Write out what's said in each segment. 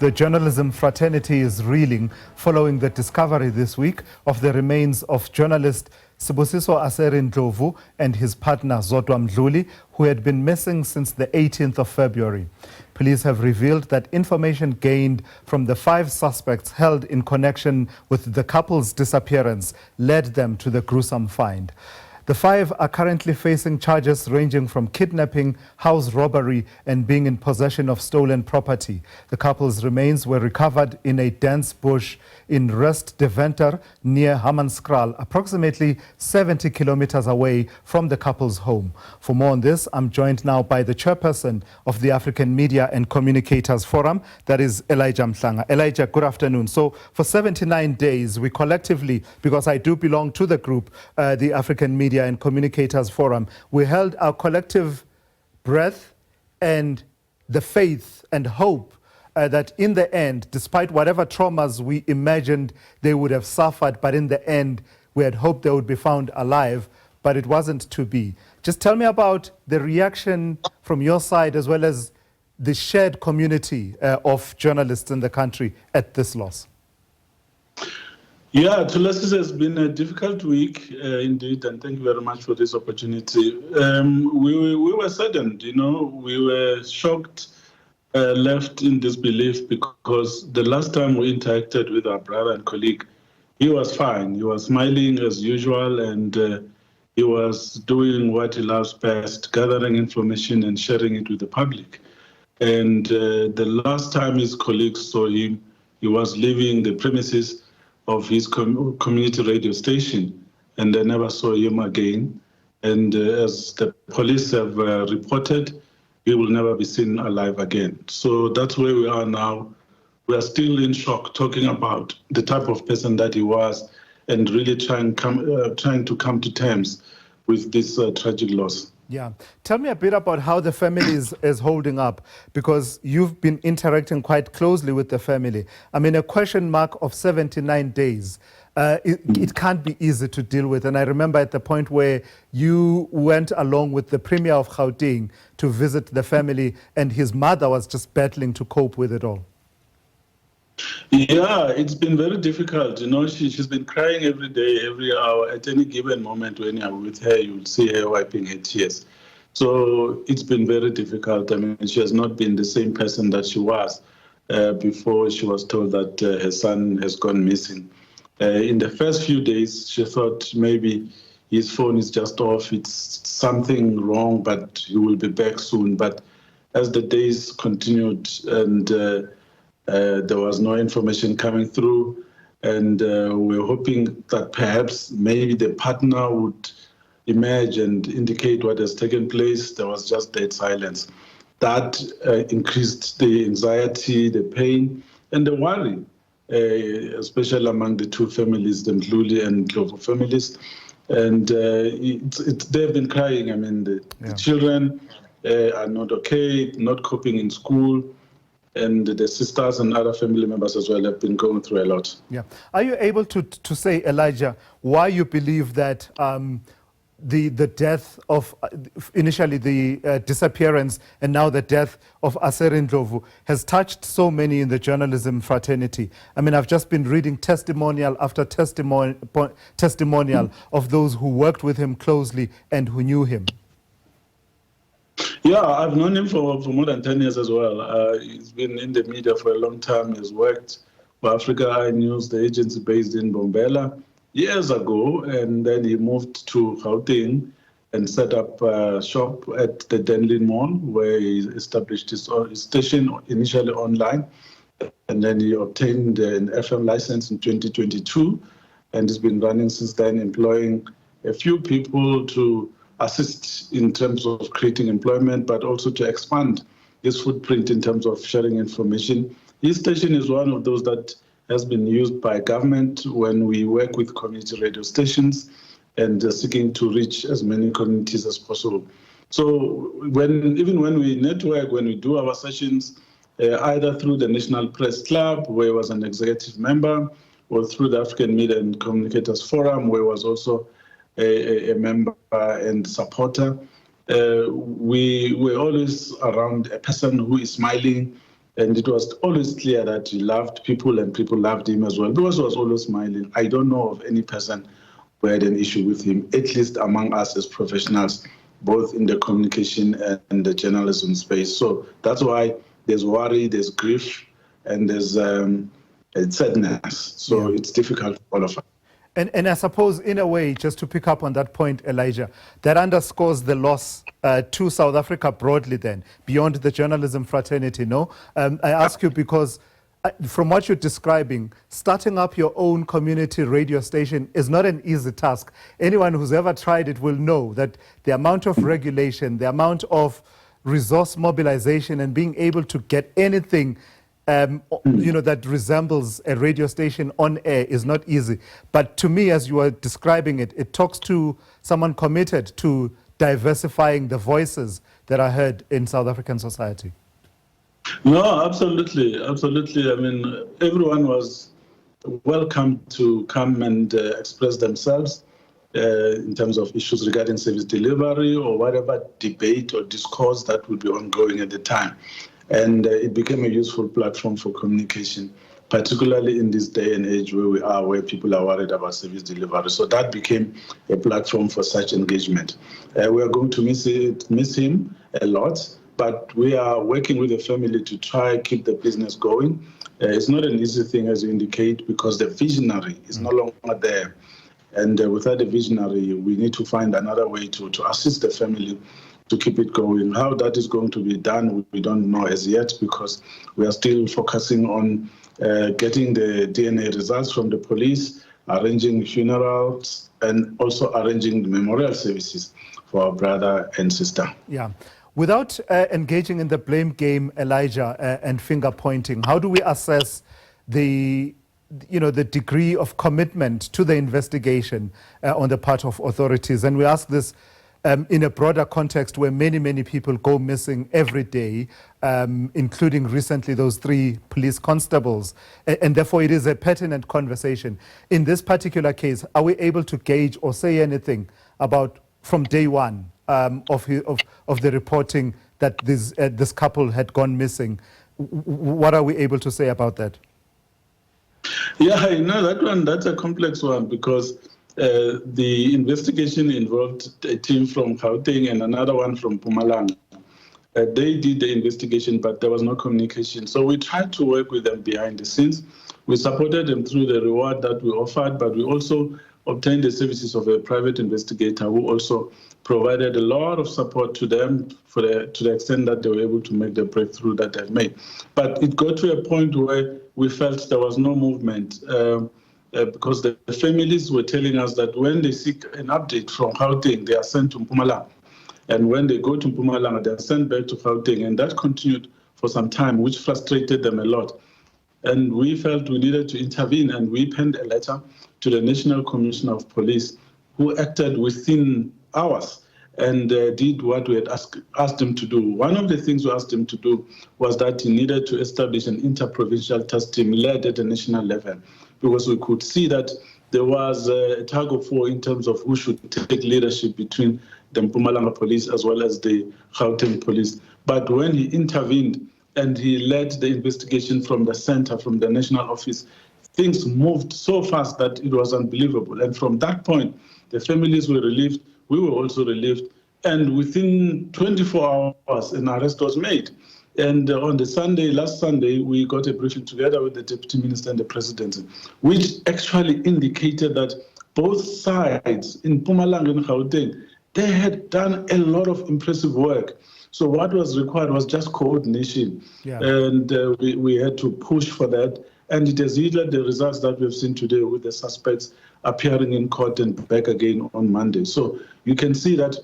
The journalism fraternity is reeling following the discovery this week of the remains of journalist Sibusiso Aserie Ndlovu and his partner Zodwa Mdluli, who had been missing since the 18th of February. Police have revealed that information gained from the 5 suspects held in connection with the couple's disappearance led them to the gruesome find. The 5 are currently facing charges ranging from kidnapping, house robbery, and being in possession of stolen property. The couple's remains were recovered in a dense bush in Rest de Venter near Hamanskraal, approximately 70 kilometers away from the couple's home. For more on this, I'm joined now by the chairperson of the African Media and Communicators Forum, that is Mhlanga. Elijah, good afternoon. So for 79 days, we collectively, because I do belong to the group, the African Media and Communicators Forum, we held our collective breath and the faith and hope that in the end, despite whatever traumas we imagined they would have suffered, but in the end, we had hoped they would be found alive, but it wasn't to be. Just tell me about the reaction from your side as well as the shared community of journalists in the country at this loss. Yeah, to us it has been a difficult week indeed, and thank you very much for this opportunity. We were saddened, we were shocked, left in disbelief, because the last time we interacted with our brother and colleague, he was fine. He was smiling as usual, and he was doing what he loves best, gathering information and sharing it with the public. And the last time his colleagues saw him, he was leaving the premises of his community radio station, and they never saw him again. And as the police have reported, he will never be seen alive again. So that's where we are now. We are still in shock, talking about the type of person that he was, and really trying to come to terms with this tragic loss. Yeah. Tell me a bit about how the family is holding up, because you've been interacting quite closely with the family. I mean, a question mark of 79 days, it can't be easy to deal with. And I remember at the point where you went along with the Premier of Gauteng to visit the family, and his mother was just battling to cope with it all. Yeah, it's been very difficult. She's been crying every day, every hour. At any given moment when you're with her, you'll see her wiping her tears. So it's been very difficult. I mean, she has not been the same person that she was before she was told that her son has gone missing. In the first few days, she thought maybe his phone is just off, it's something wrong, but he will be back soon. But as the days continued and there was no information coming through, and we're hoping that perhaps maybe the partner would emerge and indicate what has taken place. There was just dead silence. That increased the anxiety, the pain, and the worry, especially among the 2 families, the Mdluli and Ndlovu families. And they've been crying. I mean, the children are not okay, not coping in school. And the sisters and other family members as well have been going through a lot. Yeah. Are you able to say, Elijah, why you believe that the death of, initially the disappearance and now the death of Aserie Ndlovu has touched so many in the journalism fraternity? I mean, I've just been reading testimonial after testimonial of those who worked with him closely and who knew him. Yeah, I've known him for more than 10 years as well. He's been in the media for a long time. He's worked for Africa Eye News, the agency based in Bombela, years ago. And then he moved to Gauteng and set up a shop at the Denlin Mall, where he established his station initially online. And then he obtained an FM license in 2022. And he's been running since then, employing a few people to assist in terms of creating employment, but also to expand his footprint in terms of sharing information. His station is one of those that has been used by government when we work with community radio stations and seeking to reach as many communities as possible. So even when we network, when we do our sessions, either through the National Press Club, where he was an executive member, or through the African Media and Communicators Forum, where he was also a member and supporter. We were always around a person who is smiling, And it was always clear that he loved people and people loved him as well, because he was always smiling. I don't know of any person who had an issue with him, at least among us as professionals, both in the communication and the journalism space. So that's why there's worry, there's grief, and there's sadness. So it's difficult for all of us. And I suppose, in a way, just to pick up on that point, Elijah, that underscores the loss to South Africa broadly then, beyond the journalism fraternity, no? I ask you because from what you're describing, starting up your own community radio station is not an easy task. Anyone who's ever tried it will know that the amount of regulation, the amount of resource mobilization and being able to get anything that resembles a radio station on air is not easy. But to me, as you are describing it, it talks to someone committed to diversifying the voices that are heard in South African society. No, absolutely, absolutely. I mean, everyone was welcome to come and express themselves in terms of issues regarding service delivery or whatever debate or discourse that would be ongoing at the time. And it became a useful platform for communication, particularly in this day and age where we are, where people are worried about service delivery. So that became a platform for such engagement. We are going to miss him a lot, but we are working with the family to try keep the business going. It's not an easy thing, as you indicate, because the visionary is no longer there. And without a visionary, we need to find another way to assist the family to keep it going. How that is going to be done, we don't know as yet, because we are still focusing on getting the DNA results from the police, arranging funerals, and also arranging the memorial services for our brother and sister. Yeah. Without engaging in the blame game, Elijah, and finger pointing, how do we assess the degree of commitment to the investigation on the part of authorities? And we ask this in a broader context where many, many people go missing every day, including recently those 3 police constables. And therefore, it is a pertinent conversation. In this particular case, are we able to gauge or say anything about, from day one of the reporting, that this couple had gone missing? What are we able to say about that? Yeah, that's a complex one, because the investigation involved a team from Gauteng and another one from Mhlanga. They did the investigation, but there was no communication. So we tried to work with them behind the scenes. We supported them through the reward that we offered, but we also obtained the services of a private investigator who also provided a lot of support to them to the extent that they were able to make the breakthrough that they've made. But it got to a point where we felt there was no movement. Because the families were telling us that when they seek an update from Gauteng, they are sent to Mpumalanga. And when they go to Mpumalanga, they are sent back to Gauteng. And that continued for some time, which frustrated them a lot. And we felt we needed to intervene, and we penned a letter to the National Commissioner of Police, who acted within hours and did what we had asked him to do. One of the things we asked him to do was that he needed to establish an interprovincial task team led at the national level, because we could see that there was a tug of war in terms of who should take leadership between the Mpumalanga police as well as the Gauteng police. But when he intervened and he led the investigation from the center, from the national office, things moved so fast that it was unbelievable. And from that point, the families were relieved, we were also relieved, and within 24 hours, an arrest was made. And on the last Sunday, we got a briefing together with the Deputy Minister and the Presidency, which actually indicated that both sides, in Mpumalanga and Gauteng, they had done a lot of impressive work. So what was required was just coordination. Yeah. And we had to push for that. And it has yielded the results that we've seen today, with the suspects appearing in court and back again on Monday. So you can see that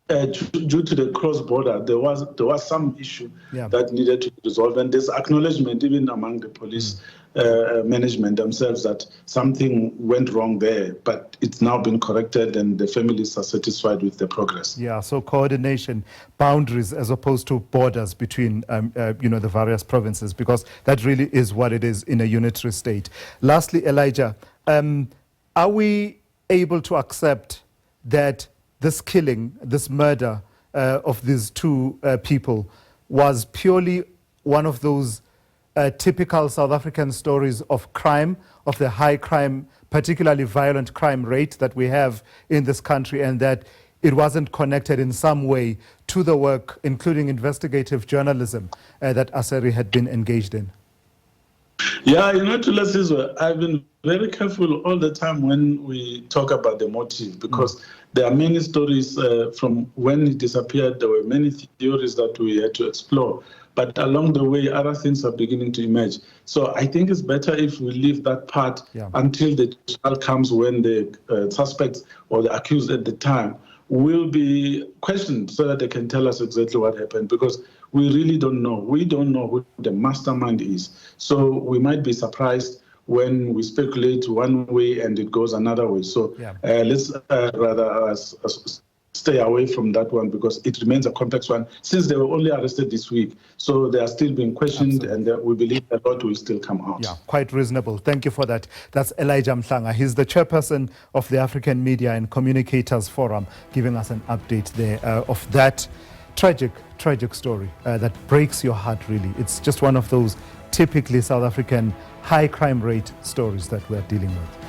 due to the cross-border, there was some issue that needed to be resolved. And there's acknowledgement even among the police management themselves that something went wrong there, but it's now been corrected and the families are satisfied with the progress. Yeah, so coordination, boundaries as opposed to borders between the various provinces, because that really is what it is in a unitary state. Lastly, Elijah, are we able to accept that this killing, this murder of these 2 people was purely one of those typical South African stories of crime, of the high crime, particularly violent crime rate that we have in this country, and that it wasn't connected in some way to the work, including investigative journalism, that Aserie had been engaged in? Yeah, Thulasizwe, I've been very careful all the time when we talk about the motive, because there are many stories from when he disappeared. There were many theories that we had to explore. But along the way, other things are beginning to emerge. So I think it's better if we leave that part until the trial comes, when the suspects or the accused at the time will be questioned so that they can tell us exactly what happened, because we really don't know. We don't know who the mastermind is. So we might be surprised when we speculate one way and it goes another way. So let's rather stay away from that one, because it remains a complex one, since they were only arrested this week. So they are still being questioned. Absolutely. And we believe a lot will still come out. Yeah, quite reasonable. Thank you for that. That's Elijah Mhlanga. He's the chairperson of the African Media and Communicators Forum, giving us an update there of that tragic story that breaks your heart, really. It's just one of those typically South African high crime rate stories that we're dealing with.